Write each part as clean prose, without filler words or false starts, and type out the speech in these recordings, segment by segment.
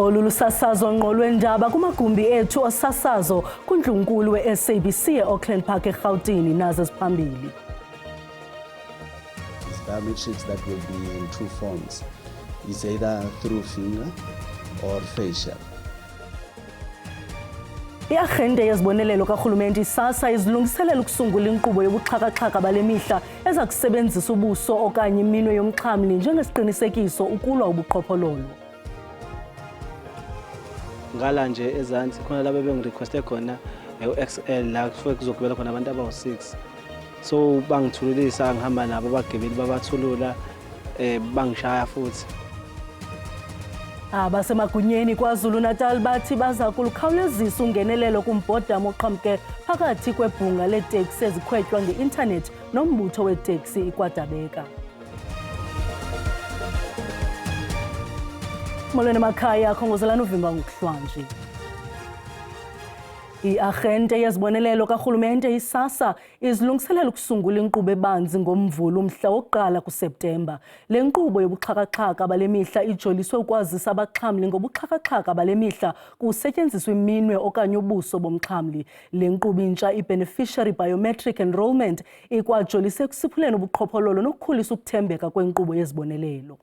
Olulusasazo ngqo lwendaba kumagumbi ethu osasazo kuNdlunkulu we-SABC e-Auckland Park eGauteng nazo ziphambili. Biometrics that will be in two forms. It's either through finger or facial. I-agenda yezibonelelo karhulumente isasa izilungiselela ukusungula inkqubo yobuxhaka-xhaka bale mihla eza kusebenzisa ubuso okanye iminwe yomxhamli njengesiqinisekiso ukulwa ubuqhophololo. Ngala nje ezantsi khona laba bengirequeste khona u-XL la kufanele kuzogibela khona abantu abawu-6. So bangithululisa ngihamba nabo abagibeli babathulula bangishaya futhi. Abasemagunyeni KwaZulu-Natal bathi baza kulukhawulezisa ungenelelo kumbhodamo oqhamuke phakathi kwebhunga leeteksi ezikhwetywa nge-intanethi nombutho weeteksi iKwadabeka. Molweni emakhaya, khongozelani uvimba ngokuhlwanje. I-agenda yezibonelelo karhulumente isasa izilungiselela ukusungula inkqubo ebanzi ngoMvulo umhla wokuqala kuSeptemba. Le nkqubo yobuxhaka-xhaka bale mihla ijoliswe ukwazisa abaxhamli ngobuxhaka-xhaka bale mihla kusetyenziswa iminwe okanye ubuso bomxhamli. Le nkqubo intsha i-Beneficiary Biometric Enrollment ikwajolise ekusiphuleni ubuqhophololo nokukhulisa ukuthembeka kwenkqubo yezibonelelo.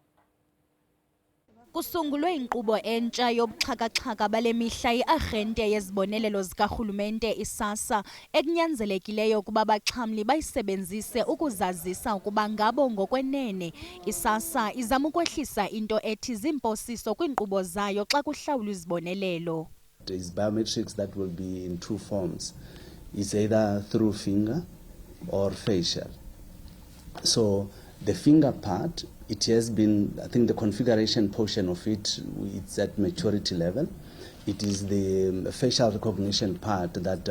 Kusungulwe inkqubo entsha yobuxhaka-xhaka bale mihla i-agenda yezibonelelo zikarhulumente isasa ekunyanzelekileyo ukuba abaxhamli bayisebenzise ukuzazisa ukuba ngabo ngokwenene. Isasa izama ukwehlisa into ethi ziimposiso kwiinkqubo zayo xa kuhlawulwa izibonelelo. There is biometrics that will be in two forms. It's either through finger or facial. So the finger part, it has been, I think the configuration portion of it, it's at maturity level. It is the facial recognition part that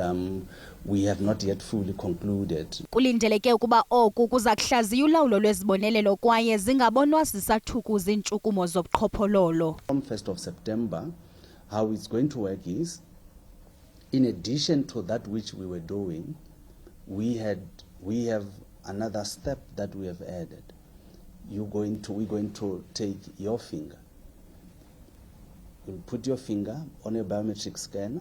we have not yet fully concluded. Kulindeleke ukuba oku kuza kuhlaziya ulawulo lwezibonelelo kwaye zingabonwa zisathuku ziintshukumo zobuqhophololo. From 1st of September, how it's going to work is, in addition to that which we were doing, we have another step that we have added. We're going to take your finger. You'll put your finger on a biometric scanner.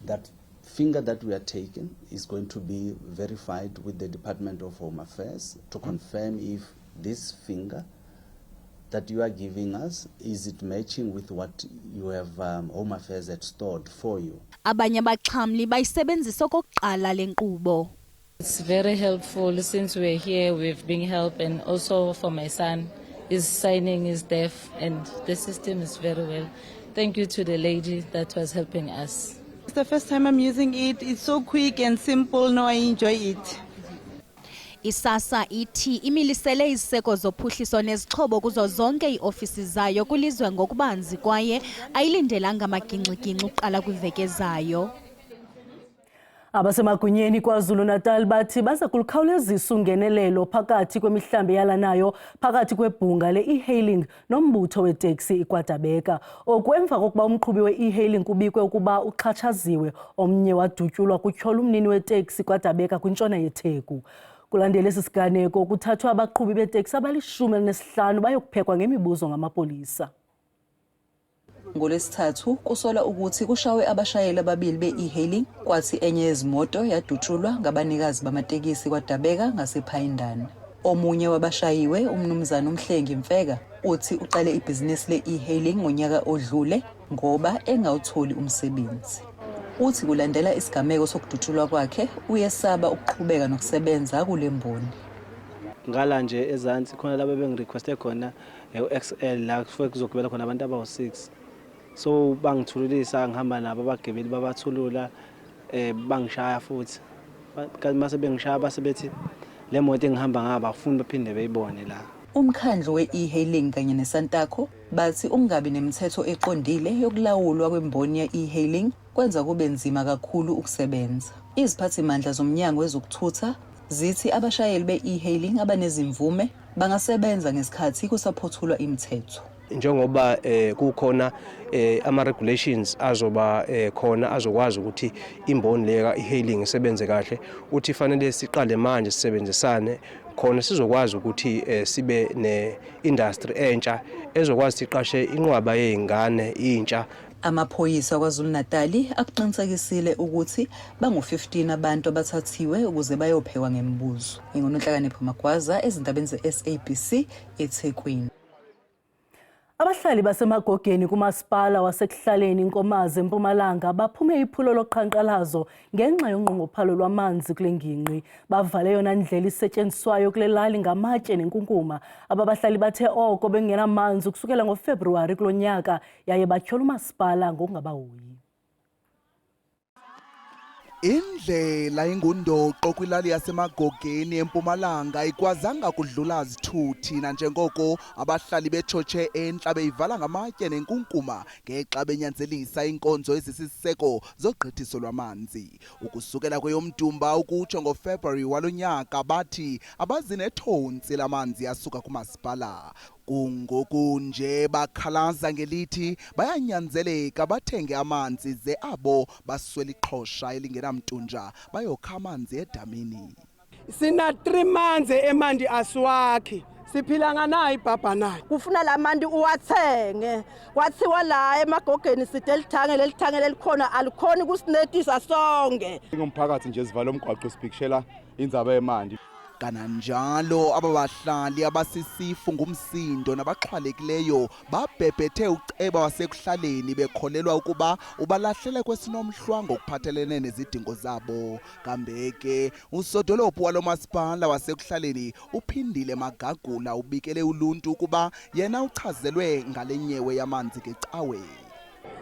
That finger that we are taking is going to be verified with the Department of Home Affairs to confirm if this finger that you are giving us, is it matching with what you have Home Affairs had stored for you. Abanye abaxhamli bayisebenzisa okokuqala le nkqubo. It's very helpful since we're here, we've been helped, and also for my son, his signing is deaf and the system is very well. Thank you to the lady that was helping us. It's the first time I'm using it. It's so quick and simple. No, I enjoy it. Isasa ithi imilisele iziseko zophuhliso nezixhobo kuzo zonke iiofisi zayo kulizwe ngokubanzi kwaye ayilindelanga amagingxi-gingxi uqala kwiveki ezayo. Abasemagunyeni KwaZulu-Natal bathi baza kulukhawulezisa ungenelelo phakathi kwemihlambi yalanayo phakathi kwebhunga le-e-hailing nombutho weteksi iKwadabeka. Oku emva kokuba umqhubi we-e-hailing kubikwe ukuba uxhatshaziwe, omnye wadutyulwa kutyhola umnini weteksi iKwadabeka kwintshona yeTheku. Kulandela esi siganeko kuthathwa abaqhubi beteksi abali-15 bayokuphekwa ngemibuzo ngamapolisa. NgoLwesithathu kusolwa ukuthi kushawe abashayeli ababili be-e-hailing kwathi enye yezimoto yadutshulwa ngabanikazi bamatekisi kwaDabeka ngasePhayindana. Omunye wabashayiwe, umnumzana uMhlengi Mfeka, uthi uqale ibhizinisi le-e-hailing ngonyaka odlule ngoba engawutholi umsebenzi. Uthi kulandela isigameko sokudutshulwa kwakhe uyesaba ukuqhubeka nokusebenza kule mboni. Ngala nje ezantsi khona laba bengirequeste khona u-XL la kufanele kuzogibela khona abantu abawu-6. So bangithululisa ngihamba nabo abagibeli babathulula bangishaya futhi. Kanti mase bengishaya base bethi le moto engihamba ngaba akufuni baphinde beyibone la. Umkhandlu we-e-hailing kanye neSantaco bathi ukungabi nemithetho eqondile yokulawulwa kwemboni ye-e-hailing kwenza kube nzima kakhulu ukusebenza. Iziphathimandla zomnyango wezokuthutha zithi abashayeli be-e-hailing abanezimvume bangasebenza ngesikhathi kusaphothulwa imithetho. Njengoba kukhona ama-regulations azoba khona azokwazi ukuthi imboni le ka-e-hailing isebenze kahle, uthi fanele siqale manje sisebenzisane khona sizokwazi ukuthi sibe ne-industry entsha ezokwazi iqashe inqwaba yezingane intsha. Amaphoyisa kwaZulu-Natali akuqinisekisile ukuthi bangu-15 abantu abathathiwe ukuze bayophekwa ngemibuzo. NginguNhlakanipho Magwaza ezindabeni ze-SABC eThekwini. Abahlali basemagogeni kumasipala wasekuhlaleni iNkomazi eMpumalanga baphume iphulo loqhankqalazo ngenxa yonqongophalo lwamanzi kule ngingqi. Bavale yona ndlela isetyenziswayo kule lali ngamatye nenkunkuma. Abahlali bathe oko bengenamanzi ukusukela ngoFebruwari kulo nyaka yaye batyhola umasipala ngokungabahoyi. Indlela ingundoqo kwilali yasemagogeni eMpumalanga ikwazanga kudlula zithuthi nanjengoko abahlali beTshotshe entla beyivala ngamatye nenkunkuma ngexa benyanzelisa inkonzo ezisiseko zogqithiso lwamanzi. Ukusukela kweyoMdumba ukutsho ngoFebruary walo nyaka bathi abazi nethonsi lamanzi asuka kumasipala. Kungoku nje bakhalaza ngelithi bayanyanzeleka bathenge amanzi ze abo baswela iqhosha elingenamntunja bayokha amanzi edamini. Sina 3 months emandi aswakhi siphila nganayo ibhabhanayo. Kufuna lamandi uwathenge kwathiwa la emagogeni side lelithange lelikhona alikhona kusinethisa sonke. Ngumphakathi nje sivala umgwaqo sibhikishela indzaba yemandi. Kananjalo ababahlali abasisifu ngumsindo nabaxhwalekileyo babhebhethe uceba wasekuhlaleni bekholelwa ukuba ubalahlele kwesinomhlwa ngokuphathelene nezidingo zabo. Kambe ke usodolophu walomasipala wasekuhlaleni uphindile Magagula ubikele uluntu ukuba yena uchazelwe ngale nyewe yamanzi kecawe.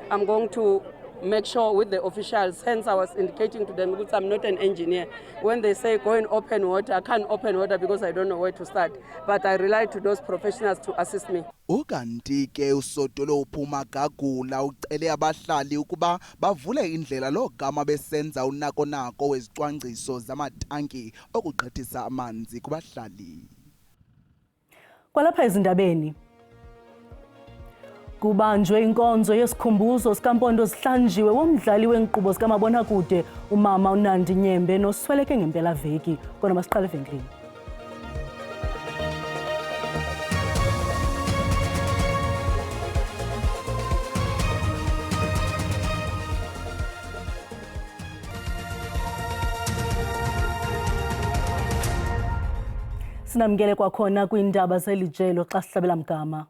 I'm going to make sure with the officials, hence I was indicating to them because I'm not an engineer. When they say go and open water, I can't open water because I don't know where to start. But I rely to those professionals to assist me. Ukanti ke usodolophu Magagula ucele abahlali ukuba bavule indlela logama besenza unako wezicwangciso zamatanki okugqithisa amanzi kubahlali. Kwalapha ezindabeni kubanjwe inkonzo yesikhumbuzo sikampondo sihlanjiwe womdlali wenkqubo zikamabonakude umama uNandi Nyembe nosweleke ngempela veki. Kona masiqale evenkileni. Sinamkele kwakhona kwiindaba zelijelo xa sihlabela mgama.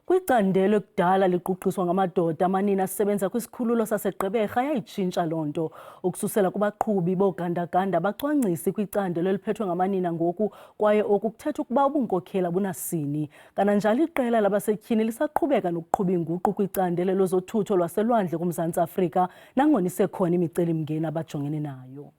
Kwicandelo ekudala liquqiswa ngamadoda amanina asebenza kwisikhululo saseGqeberha yayitshintsha loo nto ukususela kubaqhubi boogandaganda bacwangcisi kwicandelo eliphethwe ngamanina ngoku kwaye oku kuthetha ukuba ubunkokheli bunasini. Kananjalo iqela labasetyhini lisaqhubeka nokuqhuba inguqu kwicandelo lozothutho lwaselwandle kuMzantsi Afrika nangona isekhona imicelimngeni abajongene nayo.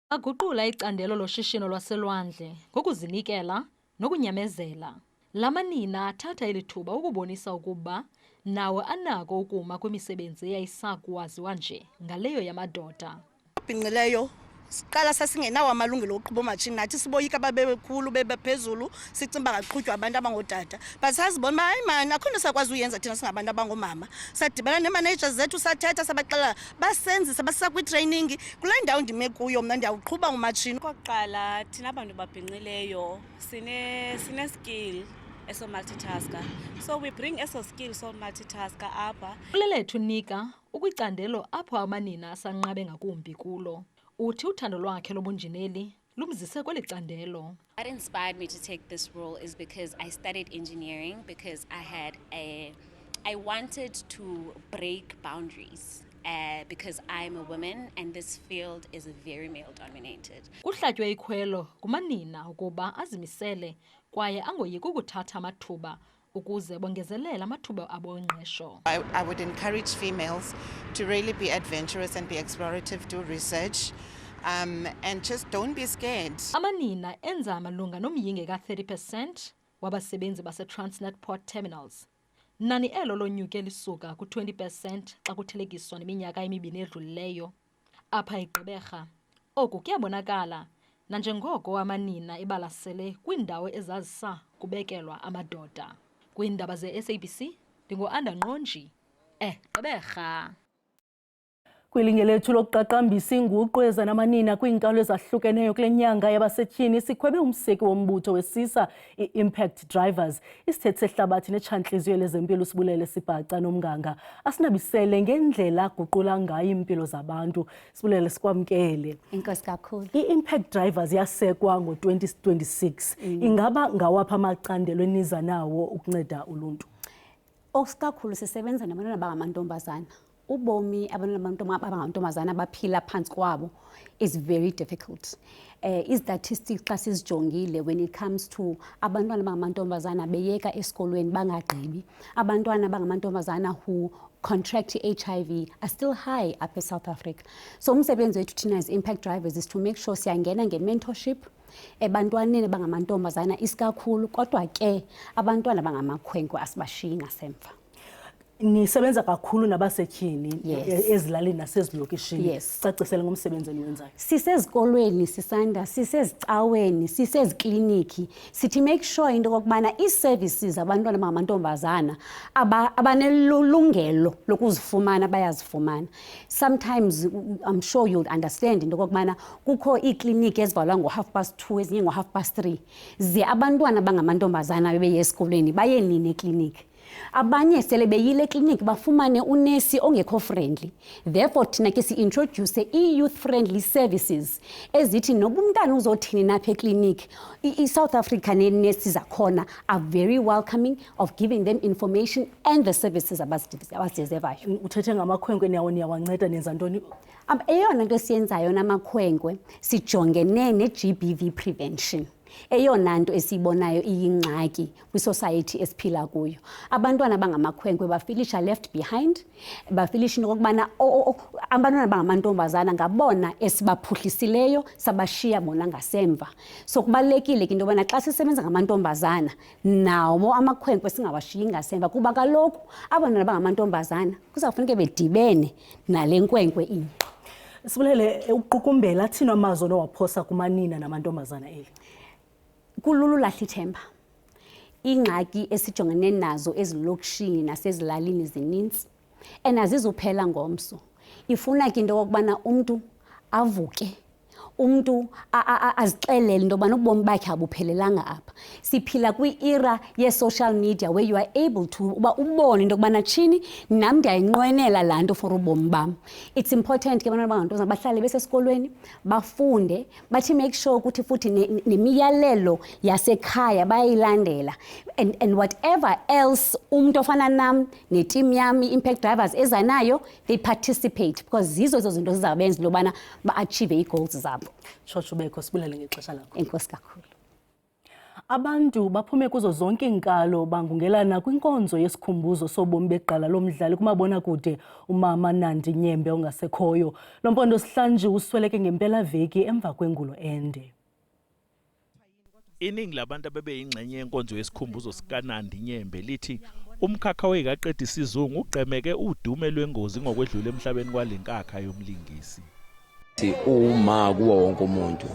Baguqula icandelo loshishino lwaselwandle ngokuzinikela nokunyamezela. Lamanina athatha elithuba ukubonisa ukuba nawo anako ukuma kwimisebenzi eyayisakwaziwa nje ngaleyo yamadoda. Abhinqileyo siqala sasingenawo amalungelo oqhuba oomatshini nathi siboyika babekhulu bebephezulu sicimba ngaqhutywa abantu abangootata but sazibona hayi mani akho nto sakwazi uyenza thina singabantu abangoomama. Sadibana nee-managers zethu sathetha sabaxela basenzisa basisa kwi-training kule ndawo ndime kuyo mna ndiyawuqhuba umatshini. Okokuqala thina abantu babhinqileyo sine-skill eso multitasker, so we bring eso skill so multitasker apha. Ulelethu Nika ukwicandelo apho amanina asanqabe ngakumbi kulo. Uthi uthando lwakhe lobunjineli lumzise kweli candelo. What inspired me to take this role is because I studied engineering because I wanted to break boundaries. Because I'm a woman and this field is very male dominated. Kuhlatywe ikhwelo kumanina ukuba azimisele kwaye angoyiki ukuthatha amathuba ukuze bongezelela amathuba abo engqesho. I would encourage females to really be adventurous and be explorative, do research and just don't be scared. Amanina enza malunga nomyinge ka-30% wabasebenzi base-Transnet Port Terminals. Nani elo lonyuke lisuka ku-20% xa kuthelekiswa neminyaka emibini edlulileyo. Apha eGqeberha oku kuyabonakala nanjengoko amanina ebalasele kwiindawo ezazisa kubekelwa amadoda. Kwiindaba ze-SABC ndingo-Anda Nqonji, Gqeberha. Kwilinge lethu lokuqaqambisa inguqu ezanamanina kwiinkalo ezahlukeneyo kule nyanga yabasetyhini sikhwebe umseki wombutho wesisa i-Impact Drivers. Isithethe sehlabathi netshantliziyo lezempilo Sibulele Sibhaca Nomganga asinabisele ngendlela aguqula ngayo impilo zabantu. Sibulele sikwamkele. Inkosi kakhulu. I-Impact Drivers yasekwa ngo-2026. Ingaba ngawapha amacandelo eniza nawo ukunceda uluntu? Osikakhulu sisebenza nabantwana abangamantombazana. Ubomi abantwana abangamantombazana abaphila phansi kwabo is very difficult. Statistics xa sizijongile when it comes to abantwana abangamantombazana beyeka esikolweni bangagqibi, abantwana abangamantombazana who contract HIV are still high up in South Africa. So umsebenzi wethu thina as Impact Drivers is to make sure siyangena nge-mentorship ebantwaneni abangamantombazana isikakhulu, kodwa ke abantwana abangamakhwenkwe asibashiyi ngasemva. Nisebenza kakhulu nabasetyhini ezilalini nasezilokishini. Yes. Cacisele ngomsebenzi eniwenzayo. Sisezikolweni sisanda, sisezicaweni, sisezikliniki. Sithi make sure into kokubana ii-services abantwana abangamantombazana abanelungelo lokuzifumana bayazifumana. Sometimes I'm sure you'll understand into kokubana kukho iikliniki ezivalwa ngo-2:30 ezinye ngo-3:30. Ze abantwana abangamantombazana bebeye esikolweni baye nini ekliniki. Abanye sele beyile clinic bafumane unesi ongekho friendly. Therefore thina ke si-introduce i-youth friendly services ezithi noba umntana uzothini napha eclinic, i-South Africa neenesi zakhona are very welcoming of giving them information and the services abazideservayo. Uthethe ngamakhwenkwe niyawanceda nenza ntoni? Eyona nto siyenzayo namakhwenkwe sijongene ne-GBV prevention. Eyona nto esibonayo iyingxaki kwi-society esiphila kuyo. Abantwana abangamakhwenkwe bafilisha left behind, bafilisha okubana abantwana abangamantombazana ngabona esibaphuhlisileyo sabashiya bona ngasemva. So kubalekile ke into yobana xa sisebenza ngamantombazana nawo amakhwenkwe singabashiyi ngasemva kuba kaloku abantwana abangamantombazana kuzafuneka bedibene nale nkwenkwe inye. Sibulele uqukumbela thina amazwi nowaphosa kumanina namantombazana eli. Kululu lahla ithemba. Ingxaki esijongene nazo ezilokishini nasezilalini zininzi. Azizuphela ngomso. Ifuna ke into yokubana umuntu avuke. Umuntu azixelele into yobana ubomi bakhe abuphelelanga apha. Siphila kwi-era ye-social media where you are able to uba ubone into yokubana tshini nam ndiyayinqwenela laa nto for ubomi bam. It's important ke abantwana abangamantombazana bahlale besesikolweni, bafunde, bathi make sure ukuthi futhi nemiyalelo yasekhaya bayayilandela. And whatever else umuntu ofana nam neteam yami Impact Drivers ezanayo, they participate because zizo ezo zinto zizabenza into yobana ba-achieve ii-goals zabo. Shoshu bekho Sibulele ngexesha lakho. Enkosi kakhulu. Abantu baphume kuzo zonke iinkalo bangungelana kwinkonzo yesikhumbuzo sobomi beqala lomdlali kumabonakude umama Nandi Nyembe ongasekhoyo. Lo mpondo sihlanji usweleke ngempela-veki emva kwengulo ende. Iningi labantu abebeyingxenye yenkonzo yesikhumbuzo sikaNandi Nyembe lithi umkhakha wekaqeda isizungu uqemeke udume lwengozi ngokwedlula emhlabeni kwalenkakha yomlingisi. Uma kuwo wonke umuntu,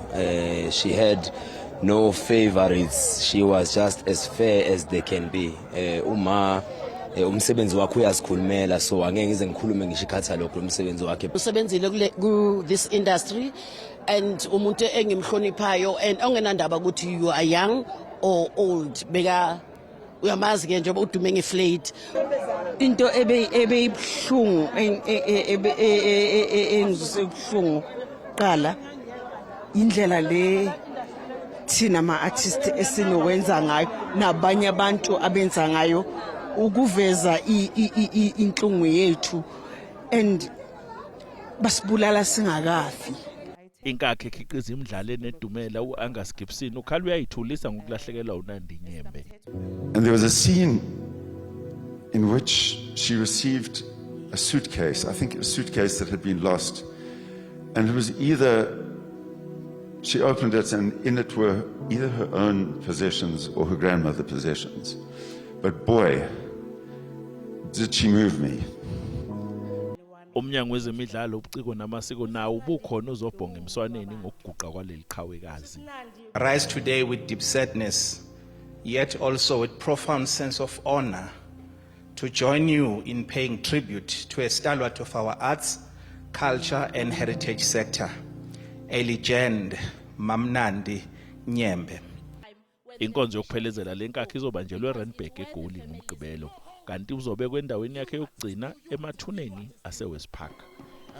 she had no favorites, she was just as fair as they can be. Uma umsebenzi wakhe uyasikhulumela, so angeke ngize ngikhulume ngisho ikhatha lokho umsebenzi wakhe. Usebenzile ku this industry and umuntu engimhloniphayo and ongenandaba ukuthi you are young or old, beka uyamazi ke njengoba udume ngeflate. Into ebeyibhlungu engizibhlungu qala indlela le thina ama-artist esinokwenza ngayo nabanye abantu abenza ngayo ukuveza inhlungu yethu and basibulala singakafi. Inkakhe ekhiqiza imidlalo enedumela uAngus Gibson ukhala uyayithulisa ngokulahlekelwa uNandi Nyembe. And there was a scene in which she received a suitcase. I think it was a suitcase that had been lost. And it was she opened it and in it were either her own possessions or her grandmother's possessions. But boy, did she move me. Umnyango wezemidlalo ubuciko namasiko nawo ubukhona uzobhonga emswaneni ngokuguqa kwaleli qhawekazi. Rise today with deep sadness, yet also with profound sense of honor, to join you in paying tribute to a stalwart of our arts, culture and heritage sector, a legend, Mamnandi Nyembe. Inkonzo yokuphelezela lenkakha izobanjelwe eRandburg eGoli ngoMgqibelo, kanti uzobekwe endaweni yakhe yokugcina emathuneni aseWest Park.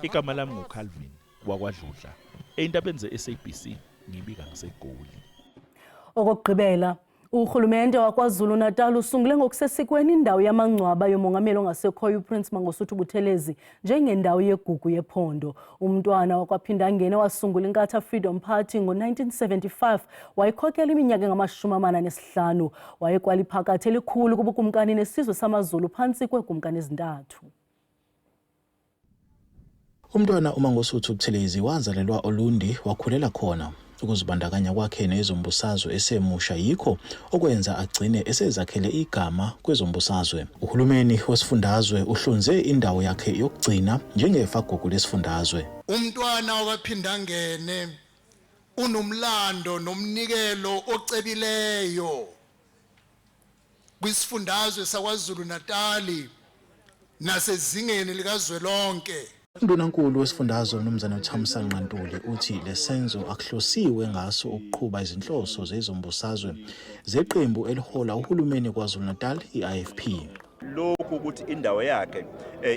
Igama lami nguCalvin wakwaDludla. Eindabeni ze-SABC ngibika ngiseGoli. Okugqibela, urhulumente wakwaZulu Natal usungule ngokusesikweni indawo yamangcwaba yomongameli ongasekhoyo uPrince Mangosuthu Buthelezi njengendawo yegugu yephondo. Umntwana wakwaPhindangene wasungula iNkatha Freedom Party ngo-1975 wayikhokela iminyaka engama-45. Wayekwaliphakathi elikhulu kubukumkani nesizwe samaZulu phantsi kweekumkani ezintathu. Umntwana uMangosuthu Buthelezi wazalelwa Olundi wakhulela khona. Ukuzibandakanya kwakhe nezombusazwe esemusha yikho okwenza agcine esezakhele igama kwezombusazwe. Uhulumeni wesifundazwe uhlonze indawo yakhe yokugcina njengefagugu lesifundazwe. Umntwana wakwaPhindangene unomlando nomnikelo ocebileyo kwisifundazwe sakwaZulu Natali nasezingeni likazwelonke. Undunankulu wesifundazwe uMnumzane uThamsanqa Ntuli uthi lesenzo akuhlosiwe ngaso ukuqhuba izinhloso zezombusazwe zeqembu elihola uhulumeni kwaZulu Natal iIFP. Lokhu ukuthi indawo yakhe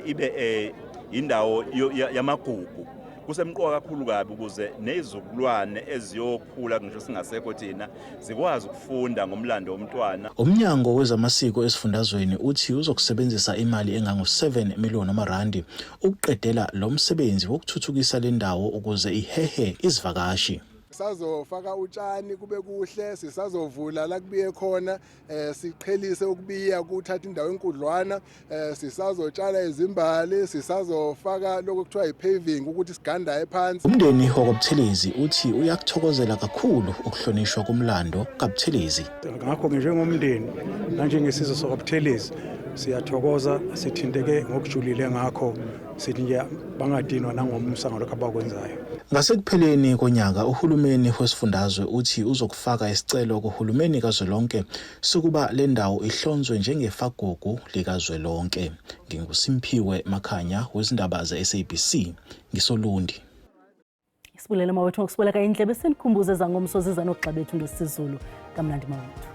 ibe indawo yamagugu kusemqoka kakhulu kabi ukuze nezizukulwane eziyokhula ngisho singasekho thina zikwazi ukufunda ngomlando womntwana. Umnyango wezamasiko esifundazweni uthi uzokusebenzisa imali engango-7 million amarandi ukuqedela lo msebenzi wokuthuthukisa le ndawo ukuze ihehe izivakashi. Sizofaka utshani kube kuhle, sisazovula la kubiye khona, siqhelise ukubiya ukuthatha indawo enkudlwana, sisazotshala izimbali, sisazofaka lokho kuthiwa ipaving ukuthi siganda ephansi. Umndeni wakwaButhelezi uthi uyakuthokozela kakhulu ukuhlonishwa kumlando kaButhelezi. Ngakho njengomndeni nanjengesizwe sakwaButhelezi siyathokoza, sithinteke ngokujulile ngakho sithi nje bangadinwa nangomsa ngalokho abakwenzayo. Ngasekupheleni konyaka uhulumeni wesifundazwe uthi uzokufaka isicelo kuhulumeni kazwelonke sokuba le ndawo ihlonzwe njengefagugu likazwelonke. NginguSimphiwe Makhanya wezindaba ze-SABC ngisoLundi. Isibulele mawethu ngokusibuleka indlebe senikhumbuze zangomso ziza noxa bethu ngesizulu. Kamnandi mawethu.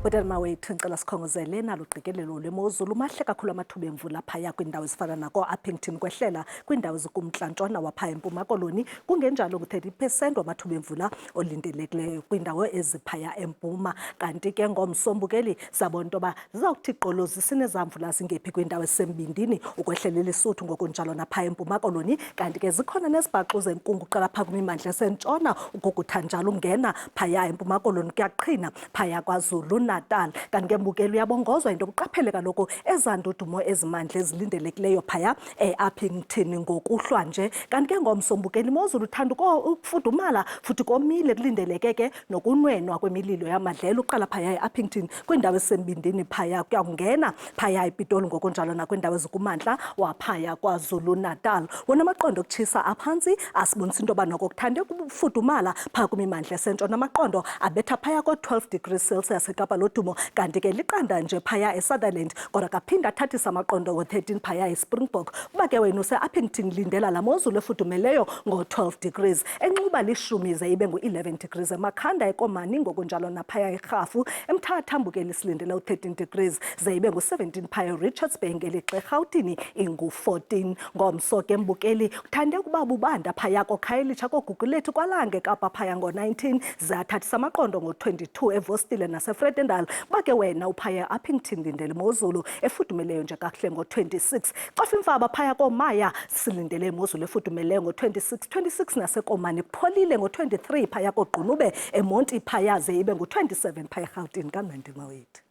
Buthelema wethu ngicela sikhongozele nalo uqikelelo lwemozulu mahle kakhulu amathuba emvula phaya kwindawo ezifana nako Appington kwehlela kwindawo ezikumntla-ntshona waphaya eMpuma Koloni kungenjalo ku-30% wamathuba emvula olindelekileyo kwindawo eziphaya eMpuma. Kanti ke ngomsombukeli sabona into yoba zizawuthi qolozi sinezamvula zingephi kwindawo esembindini ukwehlelela isuthu ngokunjalo naphaya eMpuma Koloni. Kanti ke zikhona nezibhaxu zenkungu uqala phaa kwimimandla esentshona ukugutha njalo ungena phaya eMpuma Koloni kuyaqhina phaya kwaZulu Natal. Kanti ke mbukeli uyabongozwa into kuqaphele kaloku ezandudumo ezimandla ezilindelekileyo phaya eAppington ngokuhlwa nje. Kanti ke ngomsombukeli imozulu uthanda ukufudumala futhi komile kulindeleke ke nokunwenwa kwemililo yamadlelo uqala phaya eAppington kwindawo esembindini phaya kuyangena phaya ePitoli ngokunjalo nakwindawo ezikumantla waphaya kwaZulu Natal. Wona amaqondo okutshisa aphantsi asibonisa into yoba noko kuthande ukufudumala phaa kwimimandla esentshona. Amaqondo abetha phaya ko-12 degrees Celsius eKapa Lodumo. Kanti ke liqanda nje phaya eSutherland kodwa kaphinda athathisa amaqondo ngo-13 phaya eSpringbok. Kuba ke wena use-Appington lindela la mozulu efudumeleyo ngo-12 degrees. Enxuba lishumize ibe ngu-11 degrees. Emakhanda eKomani ngokunjalo naphaya eRhafu. eMthatha mbukeli silindela u-13 degrees ze ibe ngu-17 phaya eRichards Bay ngelixa eRhawutini ingu-14. Ngomso ke mbukeli uthande ukuba bubanda phaya koKhayelitsha koGugulethu kwaLanga eKapa phaya ngo-19 zathathisa amaqondo ngo-22 eVostile naseFredendal. Kuba ke wena uphaya eAppington lindele imozulu efudumeleyo nje kakuhle ngo-26. Xofa imfaba phaya koMaya silindele imozulu efudumeleyo ngo-26. 26 naseKomani kupholile ngo-23 phaya koGqunube eMonti phaya ze ibe ngu-27 phaya eRhawutini. Kamnandi mawethu.